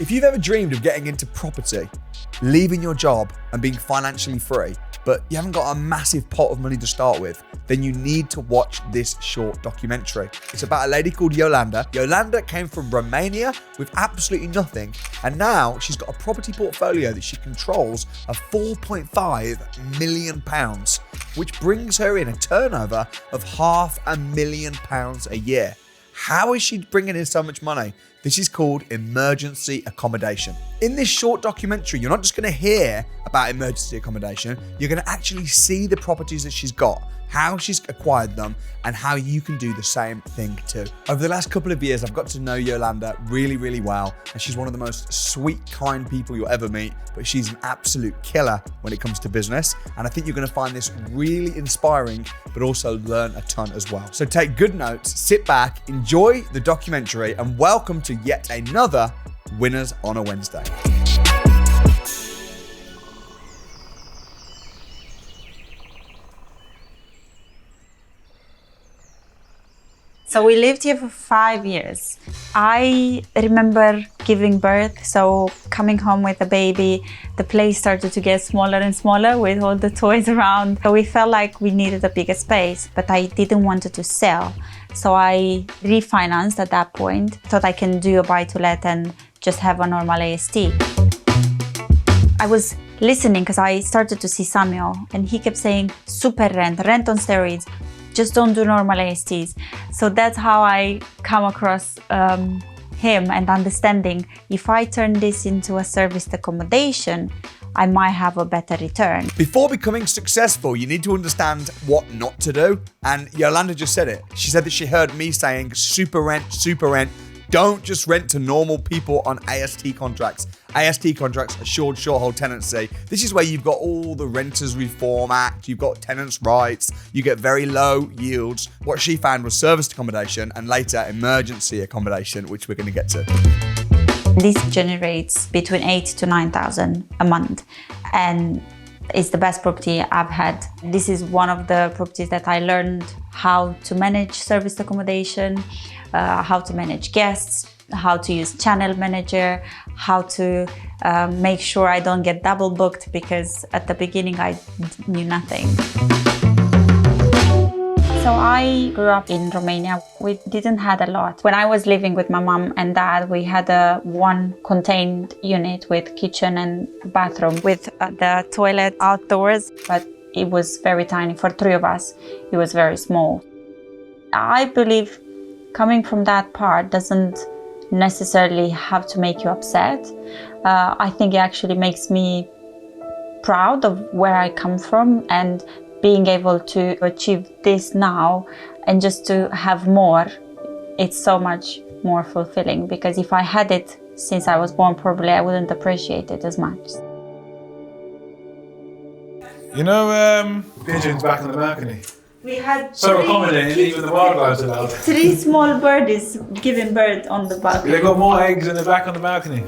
If you've ever dreamed of getting into property, leaving your job and being financially free, but you haven't got a massive pot of money to start with, then you need to watch this short documentary. It's about a lady called Yolanda. Yolanda came from Romania with absolutely nothing, and now she's got a property portfolio that she controls of £4.5 million, which brings her in a turnover of £500,000 a year. How is she bringing in so much money? This is called emergency accommodation. In this short documentary, you're not just going to hear about emergency accommodation, you're going to actually see the properties that she's got, how she's acquired them, and how you can do the same thing too. Over the last couple of years, I've got to know Yolanda really, really well, and she's one of the most sweet, kind people you'll ever meet, but she's an absolute killer when it comes to business. And I think you're going to find this really inspiring, but also learn a ton as well. So take good notes, sit back, enjoy the documentary, and welcome to yet another Winners on a Wednesday. So we lived here for 5 years. I remember giving birth, so coming home with a baby, the place started to get smaller and smaller with all the toys around. So we felt like we needed a bigger space, but I didn't want it to sell. So I refinanced at that point, thought I can do a buy-to-let and just have a normal AST. I was listening because I started to see Samuel, and he kept saying, super rent on steroids. Just don't do normal ASTs. So that's how I come across him and understanding if I turn this into a serviced accommodation, I might have a better return. Before becoming successful, you need to understand what not to do. And Yolanda just said it. She said that she heard me saying super rent, super rent. Don't just rent to normal people on AST contracts. AST contracts, assured short hold tenancy. This is where you've got all the Renters Reform Act, you've got tenants' rights, you get very low yields. What she found was serviced accommodation and later emergency accommodation, which we're going to get to. This generates between 8,000 to 9,000 a month, and it's the best property I've had. This is one of the properties that I learned how to manage serviced accommodation, how to manage guests, how to use channel manager, how to make sure I don't get double booked, because at the beginning I knew nothing. So I grew up in Romania. We didn't have a lot. When I was living with my mom and dad, we had a one contained unit with kitchen and bathroom with the toilet outdoors, but it was very tiny. For 3 of us, it was very small. I believe coming from that part doesn't necessarily have to make you upset. I think it actually makes me proud of where I come from, and being able to achieve this now and just to have more, it's so much more fulfilling, because if I had it since I was born, probably I wouldn't appreciate it as much. You know, pigeons back on the balcony. We had so accommodating, even the wildlife's allowed. 3 small birdies giving birth on the balcony. They got more eggs in the back on the balcony.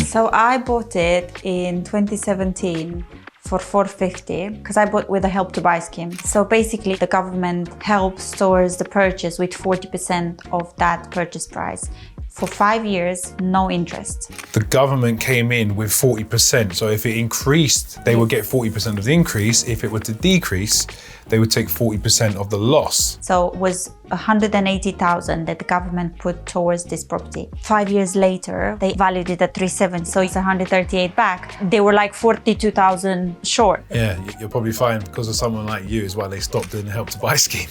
So I bought it in 2017 for $450 because I bought with a Help to Buy scheme. So basically the government helps towards the purchase with 40% of that purchase price. For 5 years, no interest. The government came in with 40%, so if it increased, they would get 40% of the increase. If it were to decrease, they would take 40% of the loss. So it was 180,000 that the government put towards this property. 5 years later, they valued it at 370, so it's 138 back. They were like 42,000 short. Yeah, you're probably fine because of someone like you is why they stopped doing the Help to Buy scheme.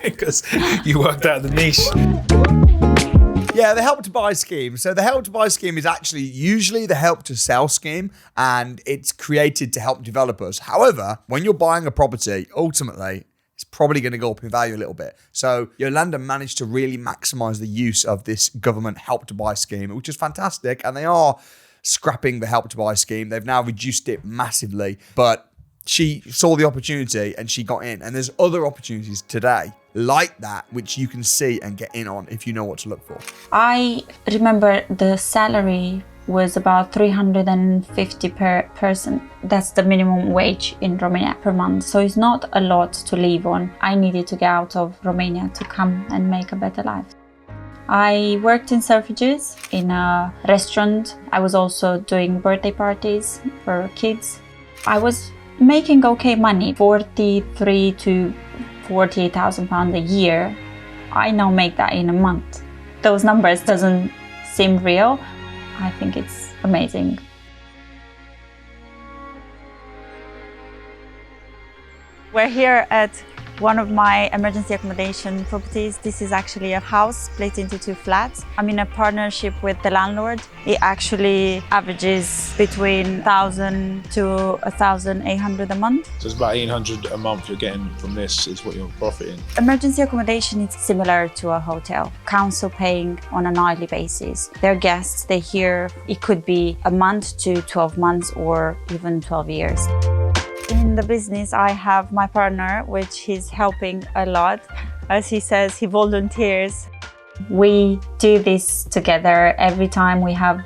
Because you worked out the niche. Yeah, the Help to Buy scheme. So the Help to Buy scheme is actually usually the Help to Sell scheme, and it's created to help developers. However, when you're buying a property, ultimately, it's probably going to go up in value a little bit. So Yolanda managed to really maximize the use of this government Help to Buy scheme, which is fantastic. And they are scrapping the Help to Buy scheme. They've now reduced it massively, but she saw the opportunity and she got in. And there's other opportunities today like that, which you can see and get in on if you know what to look for. I remember the salary was about 350 per person. That's the minimum wage in Romania per month. So it's not a lot to live on. I needed to get out of Romania to come and make a better life. I worked in Selfridges in a restaurant. I was also doing birthday parties for kids. I was making okay money, 43 to 48,000 pounds a year. I now make that in a month. Those numbers doesn't seem real. I think it's amazing. We're here at one of my emergency accommodation properties. This is actually a house split into 2 flats. I'm in a partnership with the landlord. It actually averages between 1,000 to 1,800 a month. So it's about 800 a month you're getting from this is what you're profiting. Emergency accommodation is similar to a hotel. Council paying on a nightly basis. Their guests, they hear it could be a month to 12 months or even 12 years. In the business, I have my partner, which he's helping a lot. As he says, he volunteers. We do this together every time we have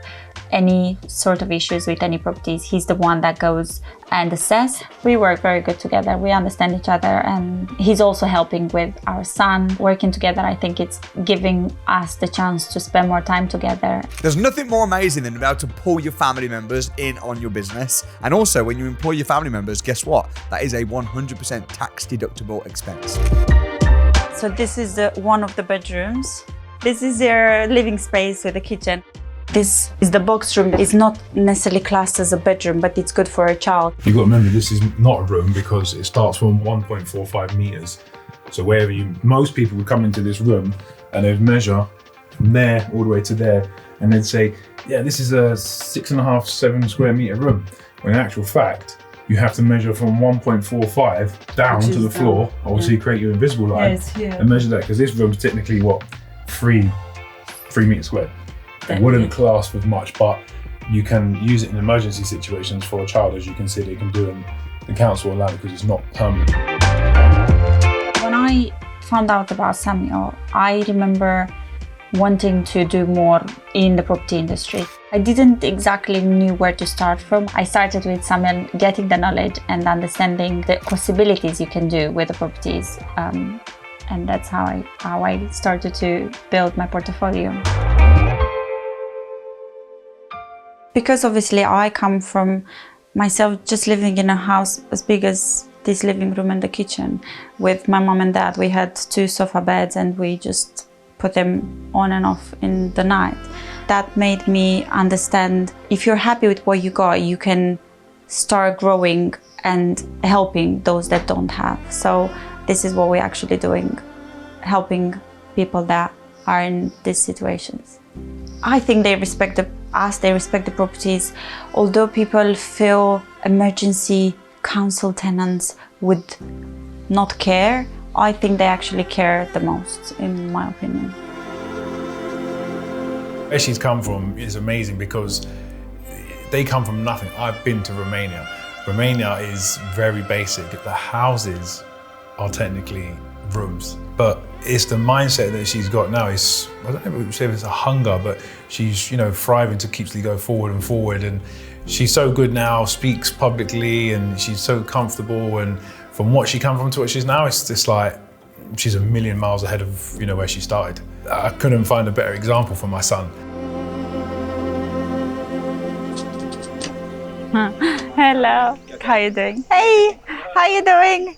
any sort of issues with any properties. He's the one that goes and assess. We work very good together. We understand each other, and he's also helping with our son. Working together, I think it's giving us the chance to spend more time together. There's nothing more amazing than being able to pull your family members in on your business. And also, when you employ your family members, guess what? That is a 100% tax deductible expense. So this is one of the bedrooms. This is their living space with a kitchen. This is the box room. It's not necessarily classed as a bedroom, but it's good for a child. You've got to remember, this is not a room because it starts from 1.45 meters. So most people would come into this room and they'd measure from there all the way to there, and they'd say, yeah, this is a 6.5, 7 square meter room. When in actual fact, you have to measure from 1.45 down to the floor, obviously create your invisible line, and measure that, because this room's technically 3 meters squared. It wouldn't class with much, but you can use it in emergency situations for a child, as you can see they can do in the council allow, because it's not permanent. When I found out about Samuel, I remember wanting to do more in the property industry. I didn't exactly knew where to start from. I started with Samuel, getting the knowledge and understanding the possibilities you can do with the properties. And that's how I started to build my portfolio. Because obviously I come from myself just living in a house as big as this living room and the kitchen. With my mom and dad, we had 2 sofa beds and we just put them on and off in the night. That made me understand, if you're happy with what you got, you can start growing and helping those that don't have. So this is what we're actually doing, helping people that are in these situations. I think they respect us, they respect the properties. Although people feel emergency council tenants would not care, I think they actually care the most, in my opinion. Where she's come from is amazing because they come from nothing. I've been to Romania. Romania is very basic. The houses are technically rooms, but it's the mindset that she's got now. Is, I don't know if it's a hunger, but she's, thriving to keep go forward and forward. And she's so good now, speaks publicly, and she's so comfortable. And from what she come from to what she's now, it's just like she's a million miles ahead of where she started. I couldn't find a better example for my son. Hello, how are you doing? Hey, how are you doing?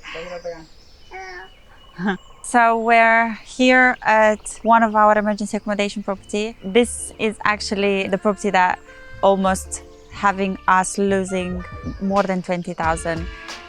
So we're here at one of our emergency accommodation property. This is actually the property that almost having us losing more than 20,000,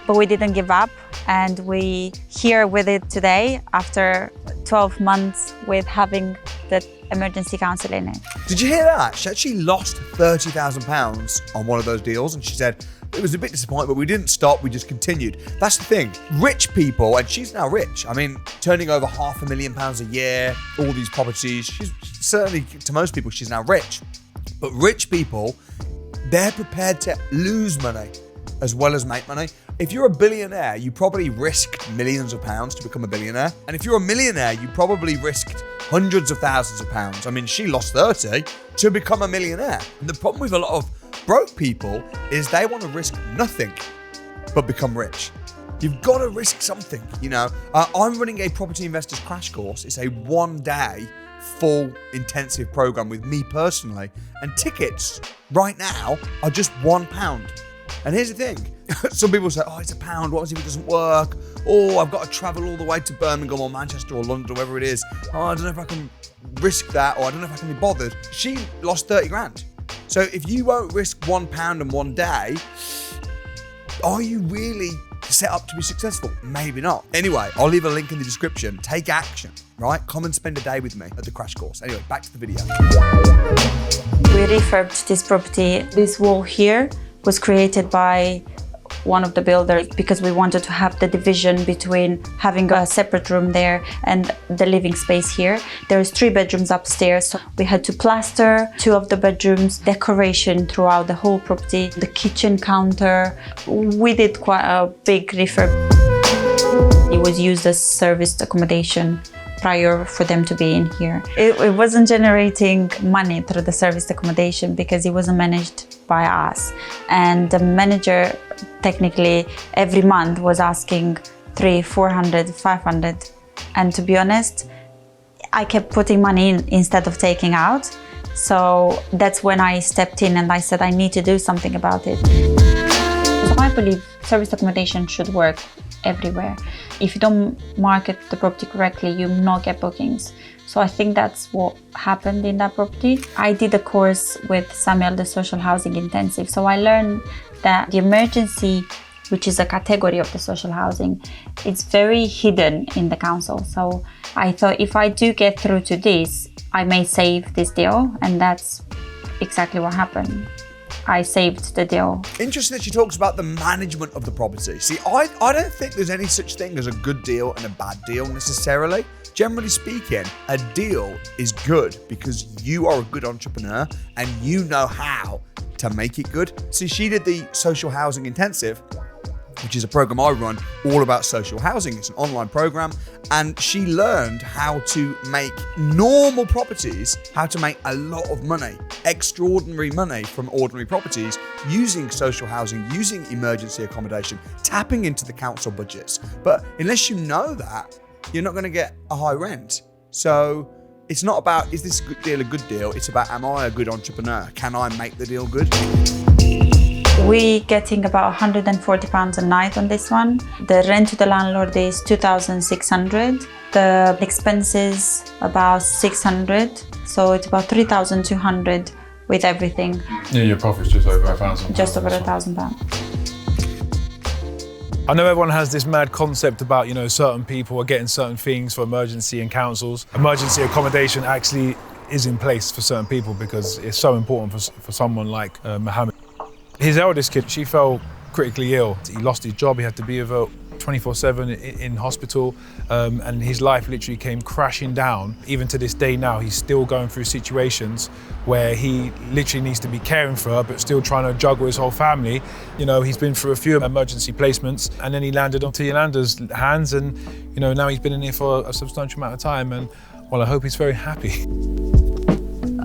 but we didn't give up, and we here with it today after 12 months with having the emergency council in it. Did you hear that? She actually lost £30,000 on one of those deals, and she said it was a bit disappointing, but we didn't stop, we just continued. That's the thing. Rich people, and she's now rich. I mean, turning over £500,000 a year, all these properties. She's certainly, to most people, she's now rich. But rich people, they're prepared to lose money as well as make money. If you're a billionaire, you probably risked millions of pounds to become a billionaire. And if you're a millionaire, you probably risked hundreds of thousands of pounds. I mean, she lost 30 to become a millionaire. And the problem with a lot of broke people is they want to risk nothing but become rich. You've got to risk something, I'm running a property investors crash course. It's a 1-day full intensive program with me personally. And tickets right now are just £1. And here's the thing. Some people say, oh, it's £1. What if it doesn't work? Oh, I've got to travel all the way to Birmingham or Manchester or London or wherever it is. Oh, I don't know if I can risk that, or I don't know if I can be bothered. She lost 30 grand. So if you won't risk £1 in one day, are you really set up to be successful? Maybe not. Anyway, I'll leave a link in the description. Take action, right? Come and spend a day with me at the crash course. Anyway, back to the video. We refurbed this property. This wall here was created by one of the builders because we wanted to have the division between having a separate room there and the living space here. There's 3 bedrooms upstairs, so we had to plaster 2 of the bedrooms, decoration throughout the whole property, the kitchen counter. We did quite a big refurb. It was used as serviced accommodation prior for them to be in here. It wasn't generating money through the serviced accommodation because it wasn't managed by us. And the manager technically every month was asking 300, 400, 500. And to be honest, I kept putting money in instead of taking out. So that's when I stepped in and I said, I need to do something about it. So I believe serviced accommodation should work everywhere. If you don't market the property correctly, you will not get bookings. So I think that's what happened in that property. I did a course with Samuel, the social housing intensive. So I learned that the emergency, which is a category of the social housing, it's very hidden in the council. So I thought if I do get through to this, I may save this deal. And that's exactly what happened. I saved the deal. Interesting that she talks about the management of the property. See, I don't think there's any such thing as a good deal and a bad deal necessarily. Generally speaking, a deal is good because you are a good entrepreneur and you know how to make it good. See, she did the social housing intensive, which is a program I run all about social housing. It's an online program. And she learned how to make normal properties, how to make a lot of money, extraordinary money from ordinary properties using social housing, using emergency accommodation, tapping into the council budgets. But unless you know that, you're not going to get a high rent. So it's not about, is this deal a good deal? It's about, am I a good entrepreneur? Can I make the deal good? We're getting about £140 a night on this one. The rent to the landlord is 2,600. The expenses about 600. So it's about 3,200 with everything. Yeah, your profit's just over £1,000. Just over £1,000. I know everyone has this mad concept about, certain people are getting certain things for emergency and councils. Emergency accommodation actually is in place for certain people because it's so important for someone like Mohamed. His eldest kid, she fell critically ill. He lost his job, he had to be with her 24/7 in hospital, and his life literally came crashing down. Even to this day now, he's still going through situations where he literally needs to be caring for her, but still trying to juggle his whole family. He's been through a few emergency placements, and then he landed onto Yolanda's hands, and now he's been in here for a substantial amount of time, and well, I hope he's very happy.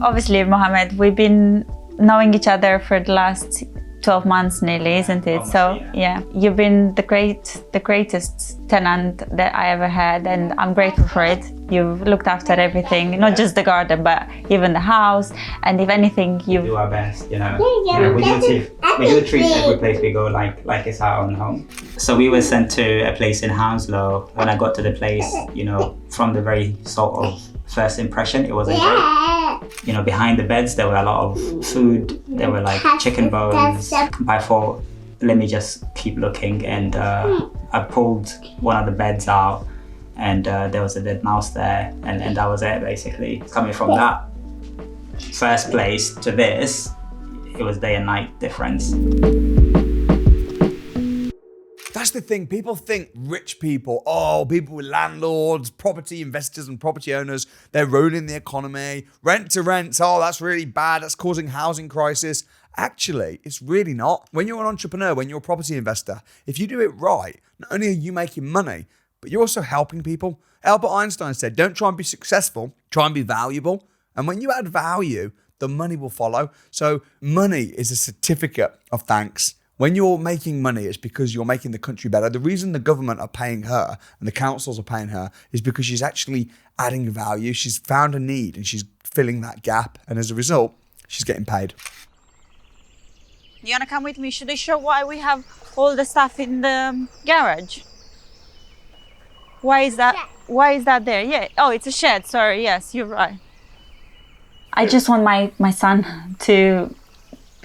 Obviously, Mohamed, we've been knowing each other for the last 12 months nearly, isn't it? So yeah, you've been the greatest tenant that I ever had, and I'm grateful for it. You've looked after everything, not just the garden, but even the house. And if anything, you do our best. We do treat every place we go like it's our own home. So we were sent to a place in Hounslow. When I got to the place, from the very sort of first impression, it wasn't great. Behind the beds, there were a lot of food. There were like chicken bones. I thought, let me just keep looking. And I pulled one of the beds out, and there was a dead mouse there. And that was it, basically. Coming from that first place to this, it was day and night difference. That's the thing. People think rich people, people with landlords, property investors and property owners, they're ruining the economy. Rent to rents, that's really bad. That's causing housing crisis. Actually, it's really not. When you're an entrepreneur, when you're a property investor, if you do it right, not only are you making money, but you're also helping people. Albert Einstein said, don't try and be successful, try and be valuable. And when you add value, the money will follow. So money is a certificate of thanks When you're making money, it's because you're making the country better. The reason the government are paying her and the councils are paying her is because she's actually adding value. She's found a need and she's filling that gap. And as a result, she's getting paid. You wanna come with me? Should I show why we have all the stuff in the garage? Why is that? Why is that there? Yeah. Oh, it's a shed. Sorry. Yes, you're right. I just want my son to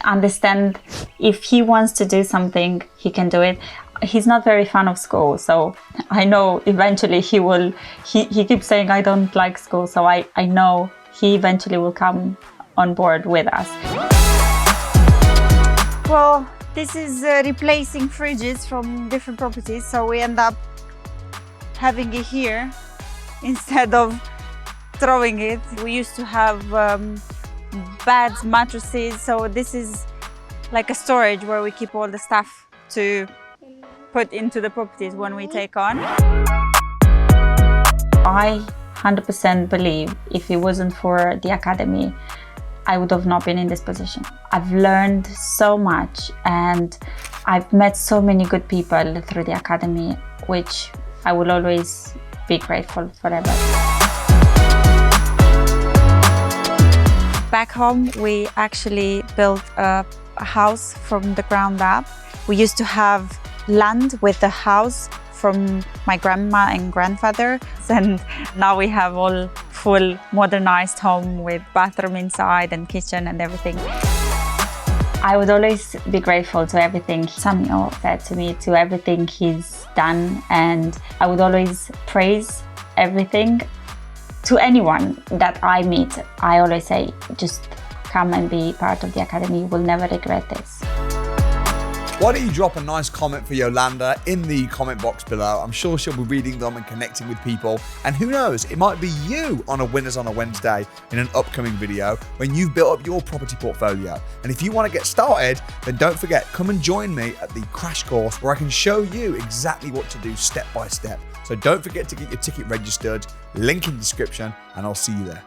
understand if he wants to do something, he can do it. He's not very fan of school, so I know eventually he will. He keeps saying I don't like school, so I know he eventually will come on board with us. Well, this is replacing fridges from different properties, so we end up having it here instead of throwing it. We used to have beds, mattresses, so this is like a storage where we keep all the stuff to put into the properties when we take on. I 100% believe if it wasn't for the academy, I would have not been in this position. I've learned so much and I've met so many good people through the academy, which I will always be grateful forever. Back home, we actually built a house from the ground up. We used to have land with the house from my grandma and grandfather, and now we have all full modernized home with bathroom inside and kitchen and everything. I would always be grateful to everything Samuel said to me, to everything he's done, and I would always praise everything. To anyone that I meet, I always say, just come and be part of the academy. You will never regret this. Why don't you drop a nice comment for Yolanda in the comment box below? I'm sure she'll be reading them and connecting with people. And who knows, it might be you on a Winners on a Wednesday in an upcoming video when you've built up your property portfolio. And if you want to get started, then don't forget, come and join me at the crash course where I can show you exactly what to do step by step. So don't forget to get your ticket registered, link in the description, and I'll see you there.